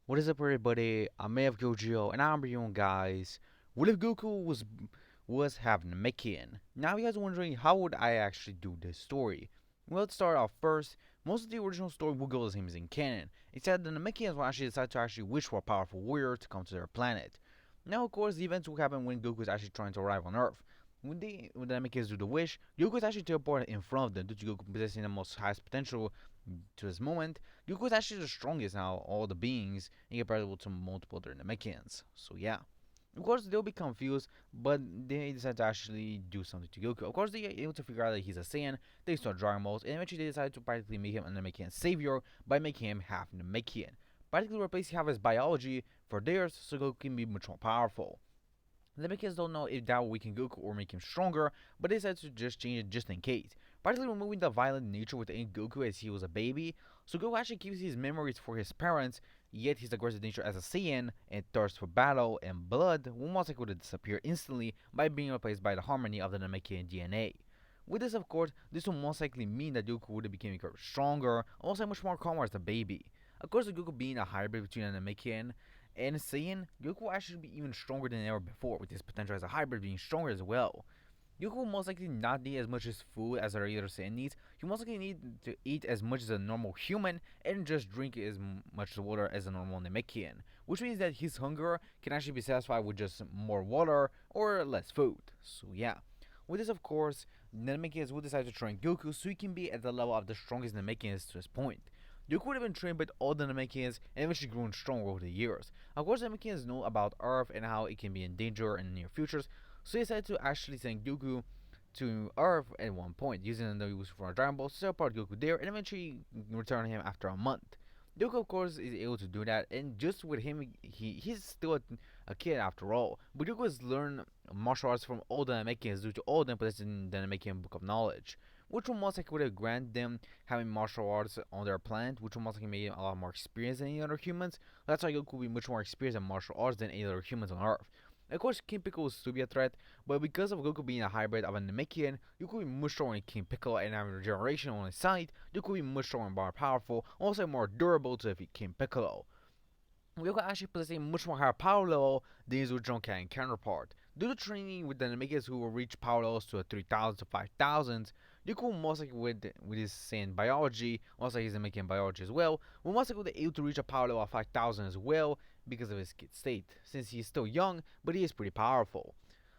What is up, everybody? I'm Mav Gojo, and I'm bringing you guys. What if Goku was having a Namekian? Now, you guys are wondering how would I actually do this story? Well, let's start off first. Most of the original story will go the same as in canon. Except the Namekians will actually decide to actually wish for a powerful warrior to come to their planet. Now, of course, the events will happen when Goku is actually trying to arrive on Earth. When the Namekians do the wish, Goku is actually teleported in front of them due to Goku possessing the most highest potential to this moment. Goku is actually the strongest now of all the beings in comparable to multiple other Namekians. So yeah. Of course, they'll be confused, but they decide to actually do something to Goku. Of course, they are able to figure out that he's a Saiyan. They start Dragon Balls, and eventually they decide to practically make him a Namekian savior by making him half Namekian. Practically replacing half his biology for theirs, so Goku can be much more powerful. The Namekians don't know if that will weaken Goku or make him stronger, but they decided to just change it just in case. Practically removing the violent nature within Goku as he was a baby, so Goku actually keeps his memories for his parents, yet his aggressive nature as a Saiyan and thirst for battle and blood will most likely disappear instantly by being replaced by the harmony of the Namekian DNA. With this, of course, this will most likely mean that Goku would have become stronger, also much more calmer as a baby. Of course, with Goku being a hybrid between a Namekian and Saiyan, Goku will actually be even stronger than ever before, with his potential as a hybrid being stronger as well. Goku will most likely not need as much as food as a regular Saiyan needs. He most likely need to eat as much as a normal human and just drink as much water as a normal Namekian, which means that his hunger can actually be satisfied with just more water or less food. So yeah. With this, of course, Namekians will decide to train Goku so he can be at the level of the strongest Namekians to this point. Goku would have been trained by all the Namekians and eventually grown stronger over the years. Of course, the Namekians know about Earth and how it can be in danger in the near futures, so they decided to actually send Goku to Earth at one point, using the use for a Dragon Ball to teleport Goku there and eventually return him after a month. Goku, of course, is able to do that, and just with him, he's still a kid after all. But Goku has learned martial arts from all the Namekians due to all of them possessing the Namekian Book of Knowledge, which will most likely would have granted them having martial arts on their planet, which will most likely make them a lot more experienced than any other humans. That's why Goku will be much more experienced in martial arts than any other humans on Earth. Of course, King Piccolo will still be a threat, but because of Goku being a hybrid of a Namekian, Goku will be much stronger than King Piccolo and having regeneration on his side, Goku will be much stronger and more powerful, also more durable to defeat King Piccolo. Goku actually possessing much more higher power level than his original canon counterpart. Due to training with the Namekians who will reach power levels to a 3000 to 5000, Goku most likely with his Saiyan biology, also his Namekian biology as well, will most likely be able to reach a power level of 5000 as well because of his kid state, since he is still young, but he is pretty powerful.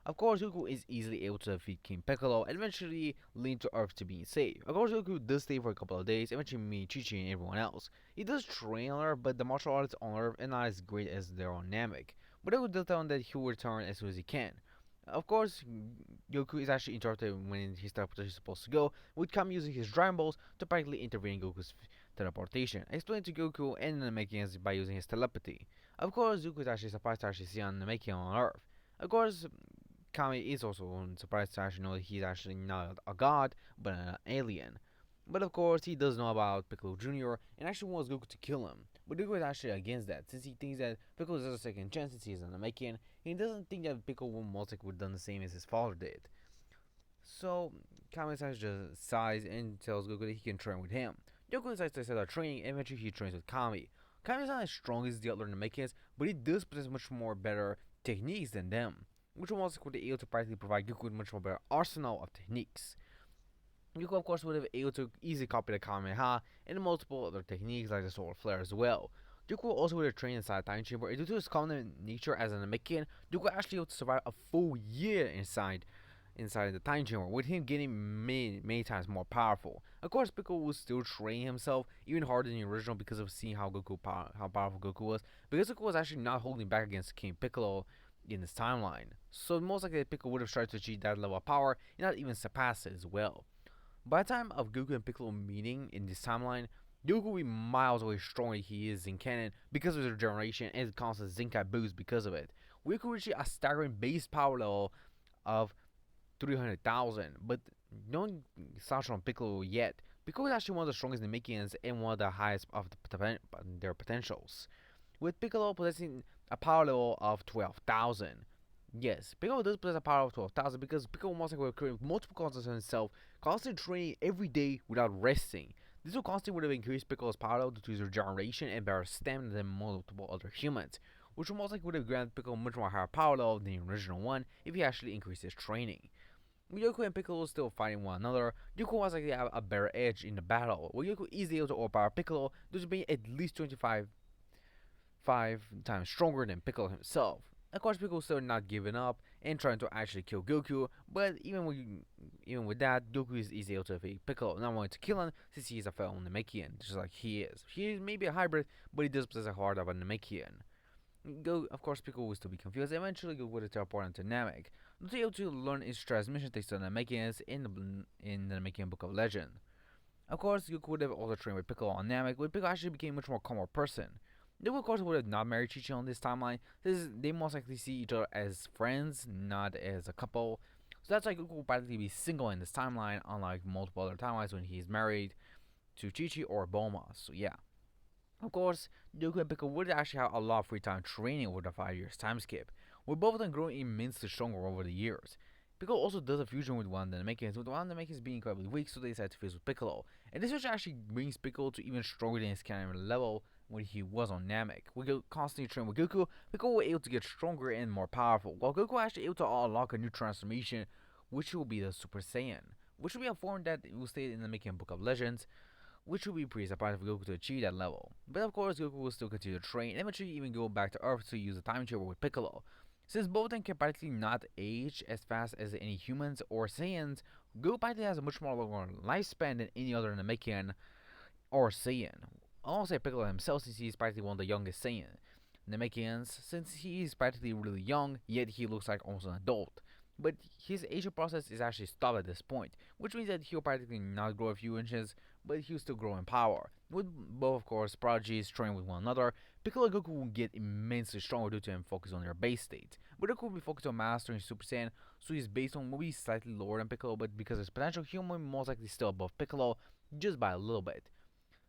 Of course, Goku is easily able to defeat King Piccolo and eventually lead to Earth to being safe. Of course, Goku does stay for a couple of days, eventually meeting Chi-Chi and everyone else. He does train on Earth, but the martial arts on Earth are not as great as their on Namek. But Goku does tell him that he will return as soon as he can. Of course, Goku is actually interrupted when his teleportation is supposed to go, with Kami using his Dragon Balls to practically intervene in Goku's teleportation, explaining to Goku and the Namekians by using his telepathy. Of course, Goku is actually surprised to actually see a Namekian on Earth. Of course, Kami is also surprised to actually know that he's actually not a god, but an alien. But of course, he does know about Piccolo Jr. and actually wants Goku to kill him. But Goku is actually against that, since he thinks that Piccolo deserves a second chance since he's an Namekian, and he doesn't think that Piccolo will most likely would have done the same as his father did. So, Kami decides just sighs and tells Goku that he can train with him. Goku decides to start training, and eventually he trains with Kami. Kami is not as strong as the other Namekians, but he does possess much more better techniques than them, which will also be able to practically provide Goku with much more better arsenal of techniques. Goku, of course, would have been able to easily copy the Kamehameha and multiple other techniques like the Solar Flare as well. Goku also would have trained inside a time chamber, and due to his common nature as an Namekian, Goku actually able to survive a full year inside the time chamber, with him getting many times more powerful. Of course, Piccolo was still training himself even harder than the original because of seeing how how powerful Goku was. Because Goku was actually not holding back against King Piccolo in this timeline, so most likely Piccolo would have tried to achieve that level of power and not even surpass it as well. By the time of Goku and Piccolo meeting in this timeline, Goku will be miles away stronger than he is in canon because of his regeneration and his constant Zenkai boost because of it. Goku reached a staggering base power level of 300,000, but don't slouch on Piccolo yet. Piccolo is actually one of the strongest Namekians and one of the highest of their potentials, with Piccolo possessing a power level of 12,000. Yes, Piccolo does possess a power of 12,000 because Piccolo most likely will create multiple concepts of himself, constantly training every day without resting. This will constantly would have increased Piccolo's power level due to his regeneration and better stamina than multiple other humans, which will most likely would have granted Piccolo much more higher power level than the original one if he actually increased his training. With Goku and Piccolo still fighting one another, Goku was likely to have a better edge in the battle, where Goku is able to overpower Piccolo due to being at least 25 times stronger than Piccolo himself. Of course, Piccolo still not giving up and trying to actually kill Goku, but even with that, Goku is easy able to defeat Piccolo, not wanting to kill him since he is a fellow Namekian, just like he is. He is maybe a hybrid, but he does possess a heart of a Namekian. Of course, Piccolo will still be confused. Eventually, Goku would teleport into Namek, not able to learn its transmission thanks to the Namekians in the Namekian Book of Legend. Of course, Goku would have also trained with Piccolo on Namek, but Piccolo actually became a much more calmer person. They would, of course, would have not married Chi-Chi on this timeline, since they most likely see each other as friends, not as a couple. So that's why Goku will practically be single in this timeline, unlike multiple other timelines when he's married to Chi-Chi or Bulma. So yeah. Of course, Goku and Piccolo would actually have a lot of free time training over the 5 years time skip, with both of them growing immensely stronger over the years. Piccolo also does a fusion with one of the Namekians, with one of the Namekians being incredibly weak, so they decide to fuse with Piccolo. And this switch actually brings Piccolo to even stronger than his canon level when he was on Namek. With constantly training with Goku, Piccolo was able to get stronger and more powerful, while Goku actually able to unlock a new transformation, which will be the Super Saiyan, which will be a form that will stay in the Namekian Book of Legends, which would be pretty surprising for Goku to achieve that level. But of course, Goku will still continue to train and eventually even go back to Earth to use the time chamber with Piccolo. Since both of them can practically not age as fast as any humans or Saiyans, Goku practically has a much more longer lifespan than any other Namekian or Saiyan. I'll also say Piccolo himself since he's practically one of the youngest Saiyan. Namekians, since he's practically really young, yet he looks like almost an adult. But his aging process is actually stopped at this point, which means that he'll practically not grow a few inches, but he'll still grow in power. With both, of course, prodigies training with one another, Piccolo and Goku will get immensely stronger due to him focusing on their base state. But Goku will be focused on mastering Super Saiyan, so his base one will be slightly lower than Piccolo, but because of his potential, he will most likely still above Piccolo, just by a little bit.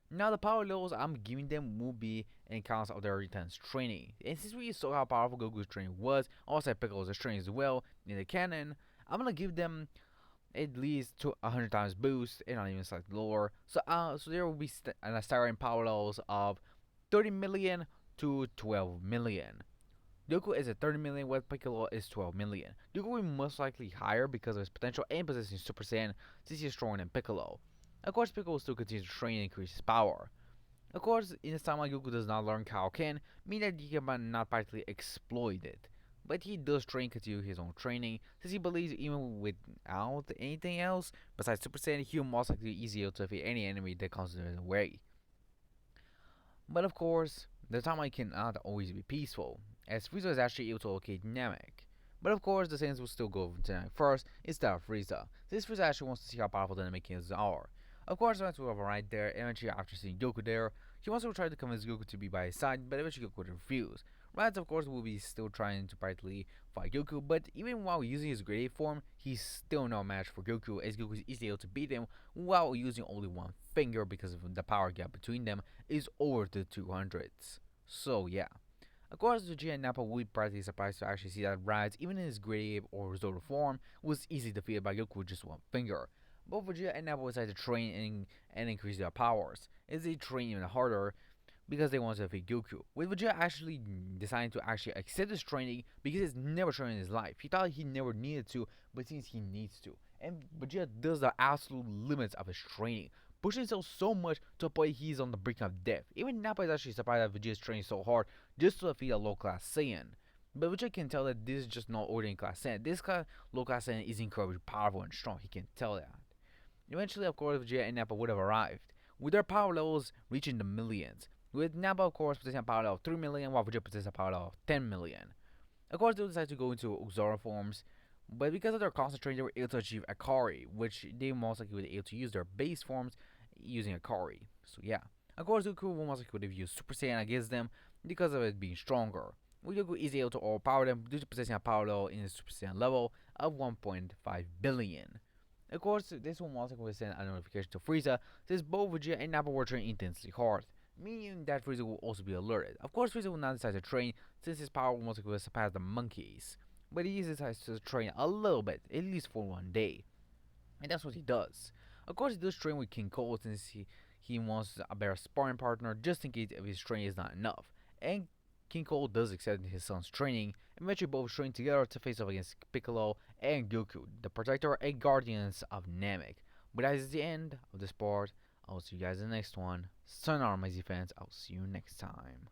Now the power levels I'm giving them will be in counts of their intense training. And since we saw how powerful Goku's training was, also Piccolo's training as well in the canon, I'm gonna give them at least to 100 times boost, and not even slightly lower. So there will be a starting power levels of 30 million to 12 million. Goku is at 30 million, while Piccolo is 12 million. Goku will be most likely higher because of his potential and possessing Super Saiyan, since he is stronger than Piccolo. Of course, Piccolo will still continue to train and increase his power. Of course, in this timeline, Goku does not learn Kaioken, meaning that he can not practically exploit it. But he does train, continue his own training, since he believes even without anything else besides Super Saiyan, he will most likely be easier to defeat any enemy that comes in his way. But of course, the timeline cannot always be peaceful, as Frieza is actually able to locate Namek. But of course, the Saiyans will still go to Namek first instead of Frieza, since Frieza actually wants to see how powerful the Namekians are. Of course, once we have right there, eventually after seeing Goku there, he wants to try to convince Goku to be by his side, but eventually Goku would refuse. Raditz, of course, will be still trying to practically fight Goku, but even while using his grade 8 form, he's still no match for Goku, as Goku is easily able to beat him while using only one finger because of the power gap between them is over the 200s. So yeah. Of course, Vegeta and Nappa would be practically surprised to actually see that Raditz, even in his grade 8 or Zoro form, was easily defeated by Goku with just one finger. Both Vegeta and Nappa decided to train and increase their powers, as they train even harder because they wanted to defeat Goku. With Vegeta actually deciding to actually accept this training because he's never trained in his life. He thought he never needed to, but since he needs to. And Vegeta does the absolute limits of his training, pushing himself so much to a point he's on the brink of death. Even Nappa is actually surprised that Vegeta is training so hard just to defeat a low class Saiyan. But Vegeta can tell that this is just not ordinary class Saiyan. This low class Saiyan is incredibly powerful and strong. He can tell that. Eventually, of course, Vegeta and Nappa would have arrived, with their power levels reaching the millions. With Nappa, of course, possessing a power level of 3 million, while Vegeta possesses a power level of 10 million. Of course, they decided to go into Zoro forms, but because of their constant training, they were able to achieve Akari, which they most likely were able to use their base forms using Akari. So yeah. Of course, Goku most likely would have used Super Saiyan against them because of it being stronger. Goku is able to overpower them due to possessing a power level in the Super Saiyan level of 1.5 billion. Of course, this one also will send a notification to Frieza, since both Vegeta and Nappa were training intensely hard, meaning that Frieza will also be alerted. Of course, Frieza will not decide to train, since his power will most likely surpass the monkeys, but he decides to train a little bit, at least for one day, and that's what he does. Of course, he does train with King Cole, since he wants a better sparring partner just in case if his training is not enough. And King Cole does accept his son's training, and eventually both train together to face off against Piccolo and Goku, the protector and guardians of Namek. But that is the end of this part. I'll see you guys in the next one. Sayonara, my Z fans. I'll see you next time.